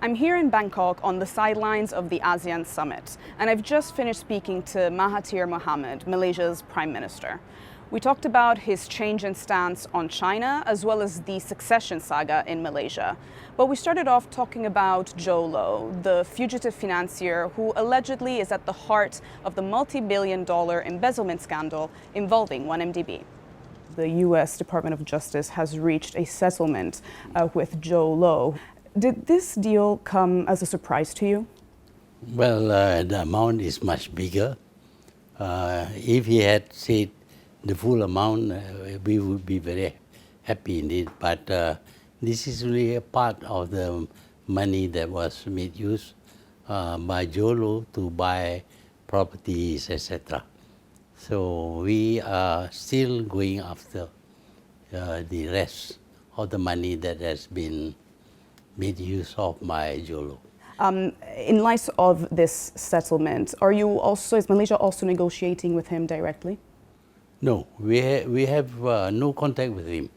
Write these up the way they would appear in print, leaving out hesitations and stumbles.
I'm here in Bangkok on the sidelines of the ASEAN Summit, and I've just finished speaking to Mahathir Mohamad, Malaysia's Prime Minister. We talked about his change in stance on China, as well as the succession saga in Malaysia. But we started off talking about Jho Low, the fugitive financier who allegedly is at the heart of the multi-billion-dollar embezzlement scandal involving 1MDB. The U.S. Department of Justice has reached a settlement with Jho Low. Did this deal come as a surprise to you? Well, the amount is much bigger. If he had said the full amount, we would be very happy indeed. But this is really a part of the money that was made use by Jho Low to buy properties, etc. So we are still going after the rest of the money that has been made use of by Jho Low. In light of this settlement, is Malaysia also negotiating with him directly? No, we have no contact with him.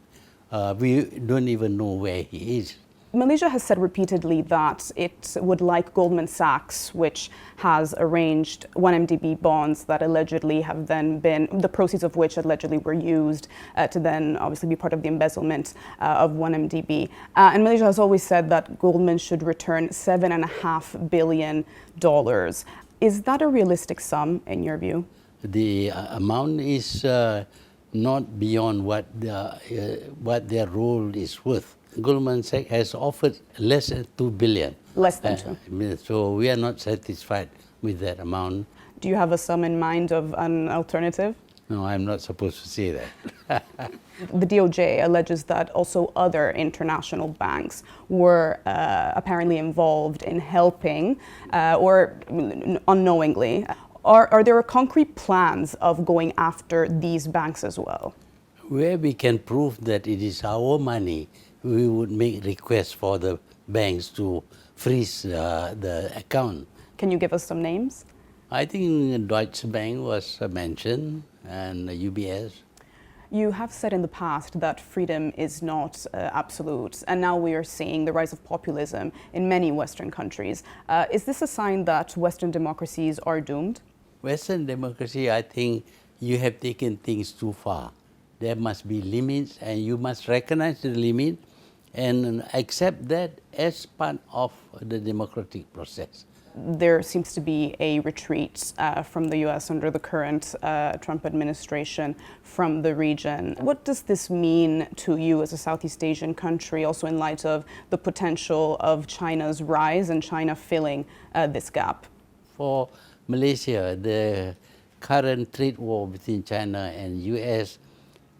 We don't even know where he is. Malaysia has said repeatedly that it would like Goldman Sachs, which has arranged 1MDB bonds that allegedly have then been, the proceeds of which allegedly were used to then obviously be part of the embezzlement of 1MDB. And Malaysia has always said that Goldman should return $7.5 billion. Is that a realistic sum in your view? The amount is not beyond what their role is worth. Goldman Sachs has offered less than $2 billion. Less than two. So we are not satisfied with that amount. Do you have a sum in mind of an alternative? No, I'm not supposed to say that. The DOJ alleges that also other international banks were apparently involved in helping or unknowingly. Are there concrete plans of going after these banks as well? Where we can prove that it is our money, we would make requests for the banks to freeze the account. Can you give us some names? I think Deutsche Bank was mentioned and UBS. You have said in the past that freedom is not absolute, and now we are seeing the rise of populism in many Western countries. Is this a sign that Western democracies are doomed? Western democracy, I think you have taken things too far. There must be limits, and you must recognize the limit and accept that as part of the democratic process. There seems to be a retreat from the U.S. under the current Trump administration from the region. What does this mean to you as a Southeast Asian country, also in light of the potential of China's rise and China filling this gap? For Malaysia, the current trade war between China and U.S.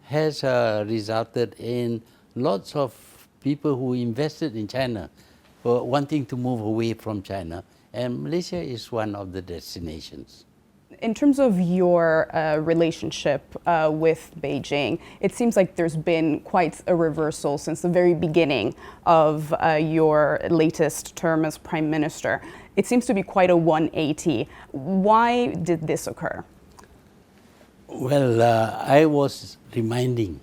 has resulted in lots of people who invested in China wanting to move away from China, and Malaysia is one of the destinations. In terms of your relationship with Beijing, it seems like there's been quite a reversal since the very beginning of your latest term as Prime Minister. It seems to be quite a 180. Why did this occur? Well, I was reminding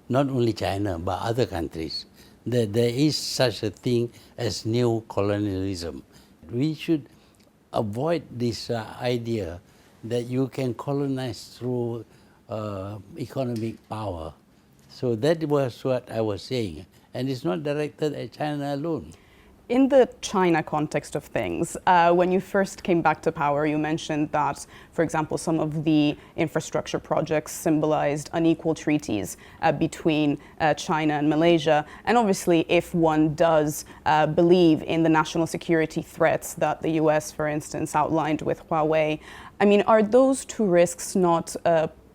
not only China but other countries that there is such a thing as neo-colonialism. We should avoid this idea that you can colonize through economic power. So that was what I was saying, and it's not directed at China alone. In the China context of things, when you first came back to power, you mentioned that, for example, some of the infrastructure projects symbolized unequal treaties between China and Malaysia. And obviously, if one does believe in the national security threats that the US, for instance, outlined with Huawei, I mean, are those two risks not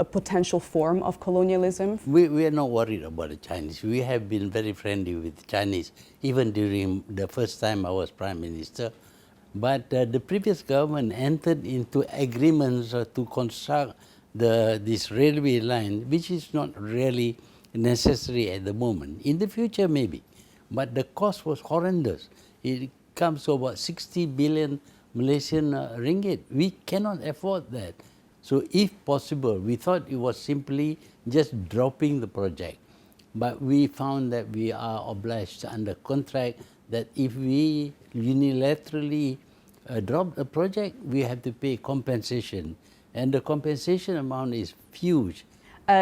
a potential form of colonialism? We are not worried about the Chinese. We have been very friendly with the Chinese, even during the first time I was Prime Minister. But the previous government entered into agreements to construct this railway line, which is not really necessary at the moment. In the future, maybe. But the cost was horrendous. It comes to about 60 billion Malaysian ringgit. We cannot afford that. So if possible, we thought it was simply just dropping the project. but we found that we are obliged under contract that if we unilaterally drop a project, we have to pay compensation, and the compensation amount is huge.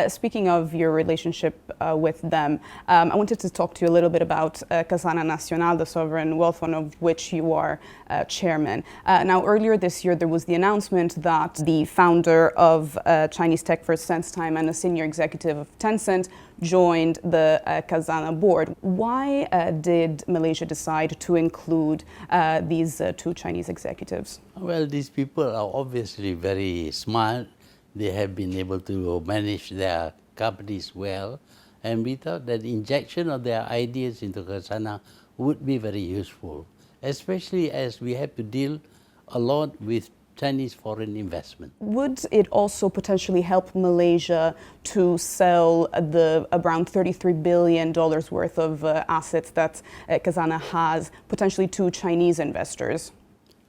Speaking of your relationship with them, I wanted to talk to you a little bit about Khazanah Nasional, the sovereign wealth fund of which you are chairman. Now, earlier this year, there was the announcement that the founder of Chinese tech first SenseTime and a senior executive of Tencent joined the Khazanah board. Why did Malaysia decide to include these two Chinese executives? Well, these people are obviously very smart. They have been able to manage their companies well, and we thought that injection of their ideas into Khazanah would be very useful, especially as we have to deal a lot with Chinese foreign investment. Would it also potentially help Malaysia to sell the around $33 billion worth of assets that Khazanah has potentially to Chinese investors?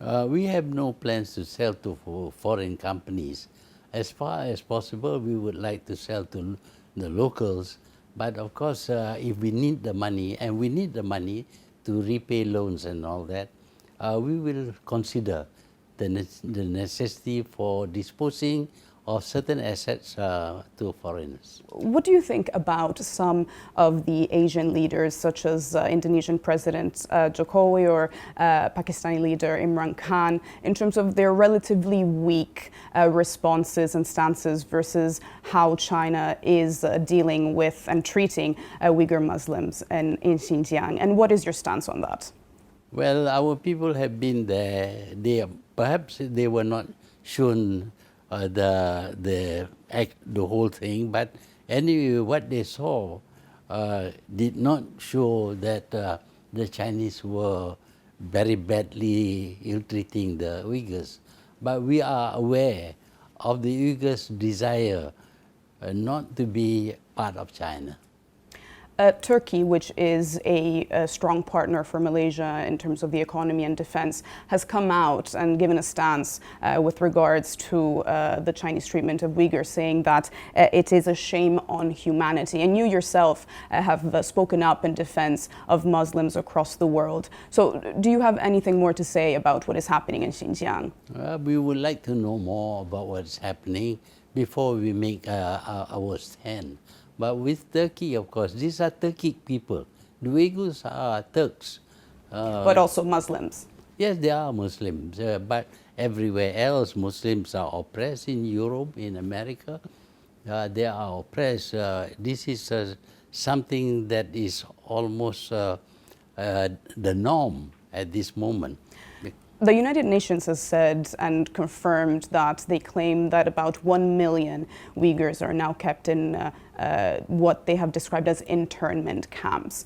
We have no plans to sell to foreign companies. As far as possible, we would like to sell to the locals. But of course, if we need the money, and we need the money to repay loans and all that, we will consider the necessity for disposing of certain assets to foreigners. What do you think about some of the Asian leaders, such as Indonesian President Jokowi or Pakistani leader Imran Khan, in terms of their relatively weak responses and stances versus how China is dealing with and treating Uyghur Muslims in Xinjiang? And what is your stance on that? Well, our people have been there. Perhaps they were not shown the whole thing, but anyway, what they saw did not show that the Chinese were very badly ill-treating the Uyghurs. But we are aware of the Uyghurs' desire not to be part of China. Turkey, which is a strong partner for Malaysia in terms of the economy and defense, has come out and given a stance with regards to the Chinese treatment of Uyghurs, saying that it is a shame on humanity. And you yourself have spoken up in defense of Muslims across the world. So do you have anything more to say about what is happening in Xinjiang? We would like to know more about what's happening before we make our stand. But with Turkey, of course, these are Turkic people. The Uyghurs are Turks. But also Muslims. Yes, they are Muslims. But everywhere else, Muslims are oppressed in Europe, in America. They are oppressed. This is something that is almost the norm at this moment. The United Nations has said and confirmed that they claim that about 1 million Uyghurs are now kept in what they have described as internment camps.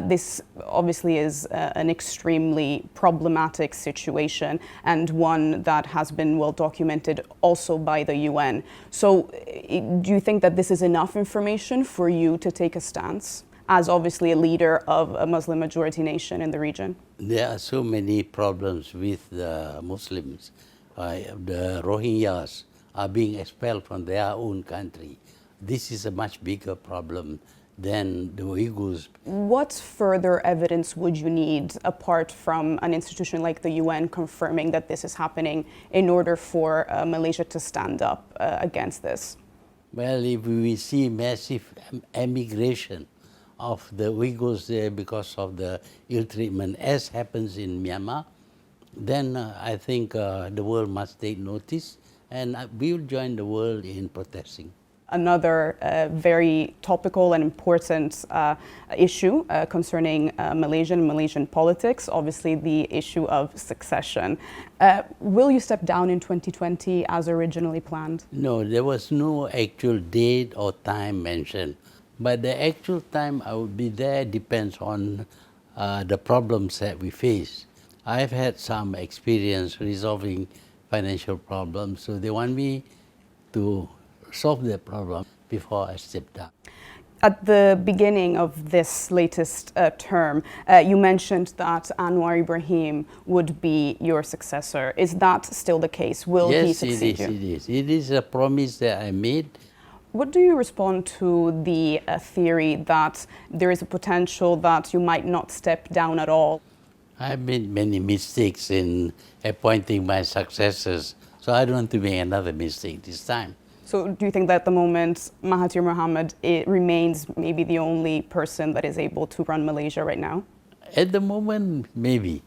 This obviously is an extremely problematic situation and one that has been well documented also by the UN. So do you think that this is enough information for you to take a stance as obviously a leader of a Muslim majority nation in the region? There are so many problems with the Muslims. The Rohingyas are being expelled from their own country. This is a much bigger problem than the Uyghurs. What further evidence would you need, apart from an institution like the UN confirming that this is happening, in order for Malaysia to stand up against this? Well, if we see massive emigration of the Uyghurs there because of the ill treatment, as happens in Myanmar, then I think the world must take notice, and we will join the world in protesting. Another very topical and important issue concerning Malaysian politics, obviously the issue of succession. Will you step down in 2020 as originally planned? No, there was no actual date or time mentioned. But the actual time I will be there depends on the problems that we face. I've had some experience resolving financial problems, so they want me to solve their problem before I step down. At the beginning of this latest term, you mentioned that Anwar Ibrahim would be your successor. Is that still the case? Will he succeed you? Yes, it is. It is a promise that I made. What do you respond to the theory that there is a potential that you might not step down at all? I made many mistakes in appointing my successors, so I don't want to make another mistake this time. So do you think that at the moment Mahathir Mohamad remains maybe the only person that is able to run Malaysia right now? At the moment, maybe.